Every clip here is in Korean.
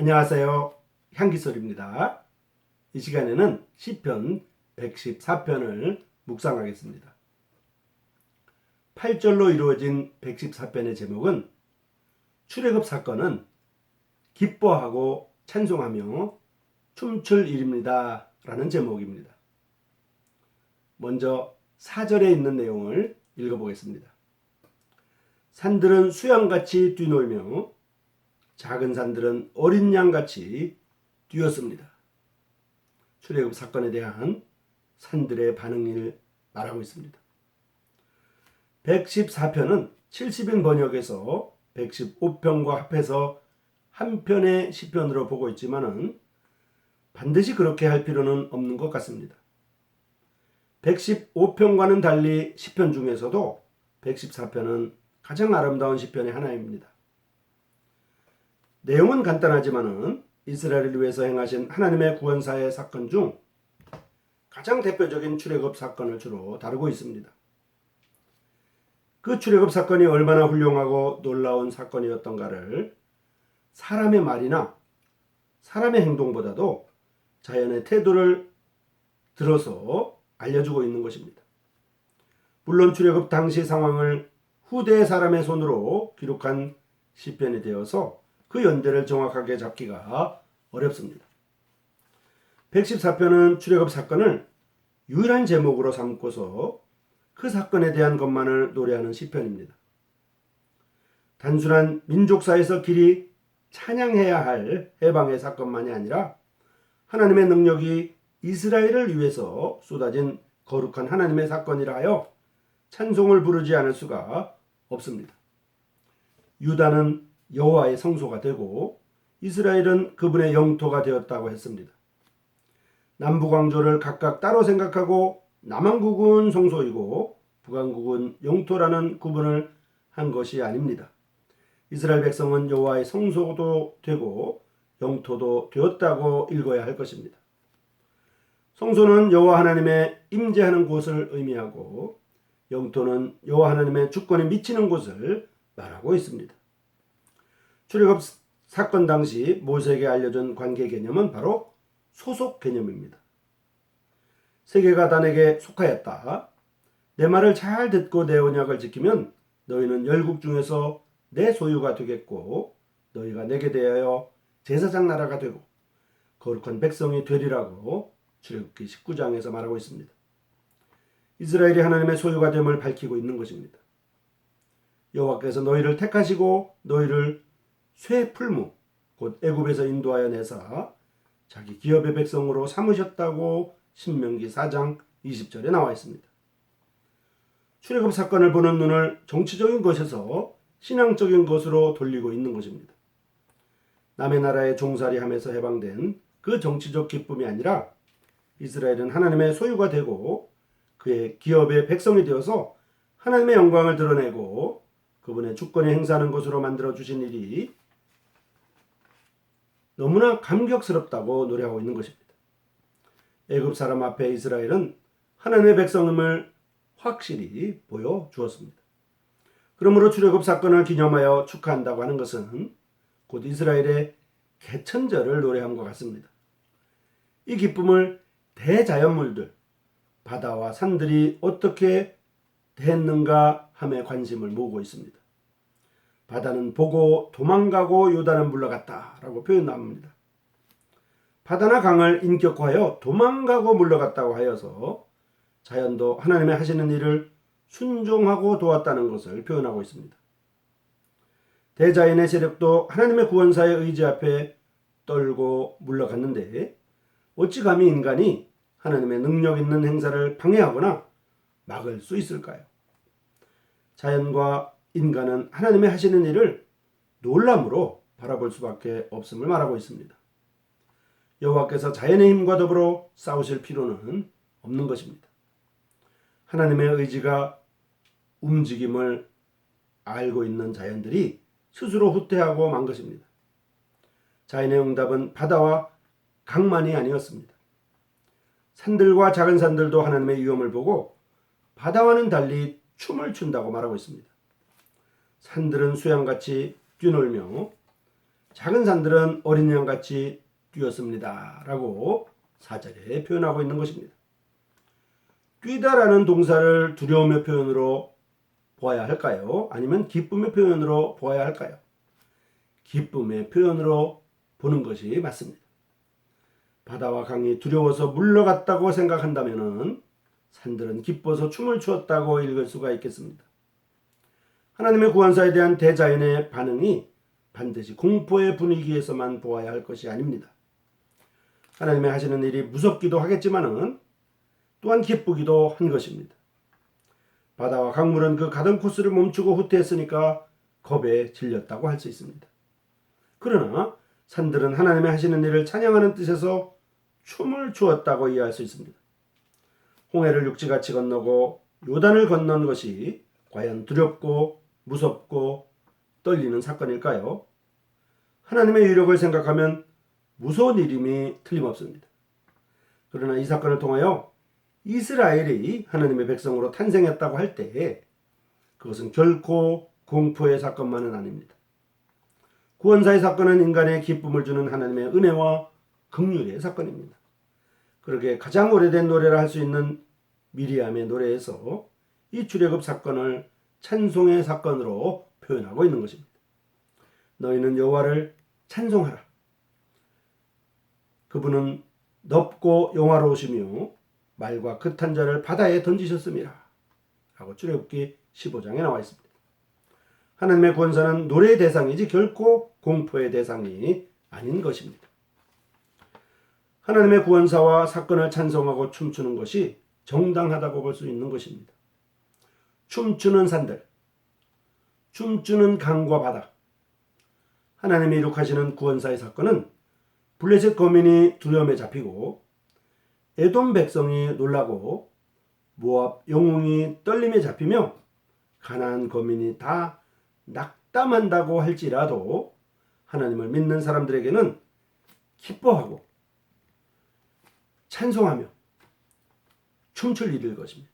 안녕하세요. 향기솔입니다. 이 시간에는 시편 114편을 묵상하겠습니다. 8절로 이루어진 114편의 제목은 출애굽 사건은 기뻐하고 찬송하며 춤출 일입니다 라는 제목입니다. 먼저 4절에 있는 내용을 읽어보겠습니다. 산들은 수양같이 뛰놀며 작은 산들은 어린 양같이 뛰었습니다. 출애굽 사건에 대한 산들의 반응을 말하고 있습니다. 114편은 70인 번역에서 115편과 합해서 한 편의 시편으로 보고 있지만은 반드시 그렇게 할 필요는 없는 것 같습니다. 115편과는 달리 시편 중에서도 114편은 가장 아름다운 시편의 하나입니다. 내용은 간단하지만은 이스라엘을 위해서 행하신 하나님의 구원사의 사건 중 가장 대표적인 출애굽 사건을 주로 다루고 있습니다. 그 출애굽 사건이 얼마나 훌륭하고 놀라운 사건이었던가를 사람의 말이나 사람의 행동보다도 자연의 태도를 들어서 알려주고 있는 것입니다. 물론 출애굽 당시 상황을 후대 사람의 손으로 기록한 시편이 되어서 그 연대를 정확하게 잡기가 어렵습니다. 114편은 출애굽 사건을 유일한 제목으로 삼고서 그 사건에 대한 것만을 노래하는 시편입니다. 단순한 민족사에서 길이 찬양해야 할 해방의 사건만이 아니라 하나님의 능력이 이스라엘을 위해서 쏟아진 거룩한 하나님의 사건이라 하여 찬송을 부르지 않을 수가 없습니다. 유다는 여호와의 성소가 되고 이스라엘은 그분의 영토가 되었다고 했습니다. 남북왕조를 각각 따로 생각하고 남왕국은 성소이고 북왕국은 영토라는 구분을 한 것이 아닙니다. 이스라엘 백성은 여호와의 성소도 되고 영토도 되었다고 읽어야 할 것입니다. 성소는 여호와 하나님의 임재하는 곳을 의미하고 영토는 여호와 하나님의 주권이 미치는 곳을 말하고 있습니다. 출애굽 사건 당시 모세에게 알려준 관계 개념은 바로 소속 개념입니다. 세계가 다 내게 속하였다. 내 말을 잘 듣고 내 언약을 지키면 너희는 열국 중에서 내 소유가 되겠고 너희가 내게 대하여 제사장 나라가 되고 거룩한 백성이 되리라고 출애굽기 19장에서 말하고 있습니다. 이스라엘이 하나님의 소유가 됨을 밝히고 있는 것입니다. 여호와께서 너희를 택하시고 너희를 쇠 풀무 곧 애굽에서 인도하여 내사 자기 기업의 백성으로 삼으셨다고 신명기 4장 20절에 나와 있습니다. 출애굽 사건을 보는 눈을 정치적인 것에서 신앙적인 것으로 돌리고 있는 것입니다. 남의 나라에 종살이하면서 해방된 그 정치적 기쁨이 아니라 이스라엘은 하나님의 소유가 되고 그의 기업의 백성이 되어서 하나님의 영광을 드러내고 그분의 주권을 행사하는 것으로 만들어 주신 일이 너무나 감격스럽다고 노래하고 있는 것입니다. 애굽 사람 앞에 이스라엘은 하나님의 백성임을 확실히 보여주었습니다. 그러므로 출애굽 사건을 기념하여 축하한다고 하는 것은 곧 이스라엘의 개천절을 노래함과 같습니다. 이 기쁨을 대자연물들, 바다와 산들이 어떻게 됐는가 함에 관심을 모으고 있습니다. 바다는 보고 도망가고 요단은 물러갔다라고 표현합니다. 바다나 강을 인격화하여 도망가고 물러갔다고 하여서 자연도 하나님의 하시는 일을 순종하고 도왔다는 것을 표현하고 있습니다. 대자연의 세력도 하나님의 구원사의 의지 앞에 떨고 물러갔는데 어찌 감히 인간이 하나님의 능력 있는 행사를 방해하거나 막을 수 있을까요? 자연과 인간은 하나님의 하시는 일을 놀람으로 바라볼 수밖에 없음을 말하고 있습니다. 여호와께서 자연의 힘과 더불어 싸우실 필요는 없는 것입니다. 하나님의 의지가 움직임을 알고 있는 자연들이 스스로 후퇴하고 만 것입니다. 자연의 응답은 바다와 강만이 아니었습니다. 산들과 작은 산들도 하나님의 위엄을 보고 바다와는 달리 춤을 춘다고 말하고 있습니다. 산들은 수양같이 뛰놀며 작은 산들은 어린 양같이 뛰었습니다. 라고 4절에 표현하고 있는 것입니다. 뛰다라는 동사를 두려움의 표현으로 보아야 할까요? 아니면 기쁨의 표현으로 보아야 할까요? 기쁨의 표현으로 보는 것이 맞습니다. 바다와 강이 두려워서 물러갔다고 생각한다면 산들은 기뻐서 춤을 추었다고 읽을 수가 있겠습니다. 하나님의 구원사에 대한 대자연의 반응이 반드시 공포의 분위기에서만 보아야 할 것이 아닙니다. 하나님의 하시는 일이 무섭기도 하겠지만은 또한 기쁘기도 한 것입니다. 바다와 강물은 그 가던 코스를 멈추고 후퇴했으니까 겁에 질렸다고 할 수 있습니다. 그러나 산들은 하나님의 하시는 일을 찬양하는 뜻에서 춤을 추었다고 이해할 수 있습니다. 홍해를 육지같이 건너고 요단을 건넌 것이 과연 두렵고 무섭고 떨리는 사건일까요? 하나님의 유력을 생각하면 무서운 일임이 틀림없습니다. 그러나 이 사건을 통하여 이스라엘이 하나님의 백성으로 탄생했다고 할 때 그것은 결코 공포의 사건만은 아닙니다. 구원사의 사건은 인간의 기쁨을 주는 하나님의 은혜와 긍휼의 사건입니다. 그렇게 가장 오래된 노래라 할 수 있는 미리암의 노래에서 이 출애굽 사건을 찬송의 사건으로 표현하고 있는 것입니다. 너희는 여호와를 찬송하라. 그분은 넓고 영화로우시며 말과 끝한 자를 바다에 던지셨음이라. 라고 출애굽기 15장에 나와 있습니다. 하나님의 구원사는 노래의 대상이지 결코 공포의 대상이 아닌 것입니다. 하나님의 구원사와 사건을 찬송하고 춤추는 것이 정당하다고 볼 수 있는 것입니다. 춤추는 산들, 춤추는 강과 바다, 하나님이 이룩하시는 구원사의 사건은 블레셋 거민이 두려움에 잡히고 에돔 백성이 놀라고 모압 영웅이 떨림에 잡히며 가나안 거민이 다 낙담한다고 할지라도 하나님을 믿는 사람들에게는 기뻐하고 찬송하며 춤출 일일 것입니다.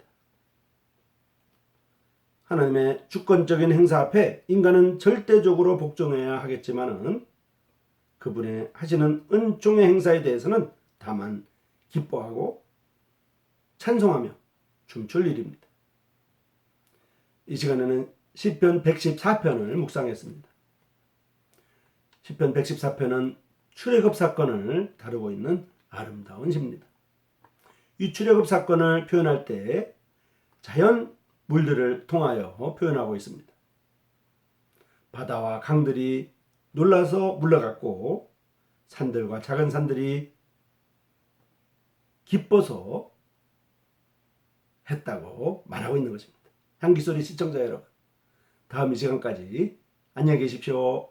하나님의 주권적인 행사 앞에 인간은 절대적으로 복종해야 하겠지만은 그분의 하시는 은총의 행사에 대해서는 다만 기뻐하고 찬송하며 춤출 일입니다. 이 시간에는 시편 114편을 묵상했습니다. 시편 114편은 출애굽 사건을 다루고 있는 아름다운 시입니다. 이 출애굽 사건을 표현할 때 자연 물들을 통하여 표현하고 있습니다. 바다와 강들이 놀라서 물러갔고 산들과 작은 산들이 기뻐서 했다고 말하고 있는 것입니다. 향기소리 시청자 여러분, 다음 이 시간까지 안녕히 계십시오.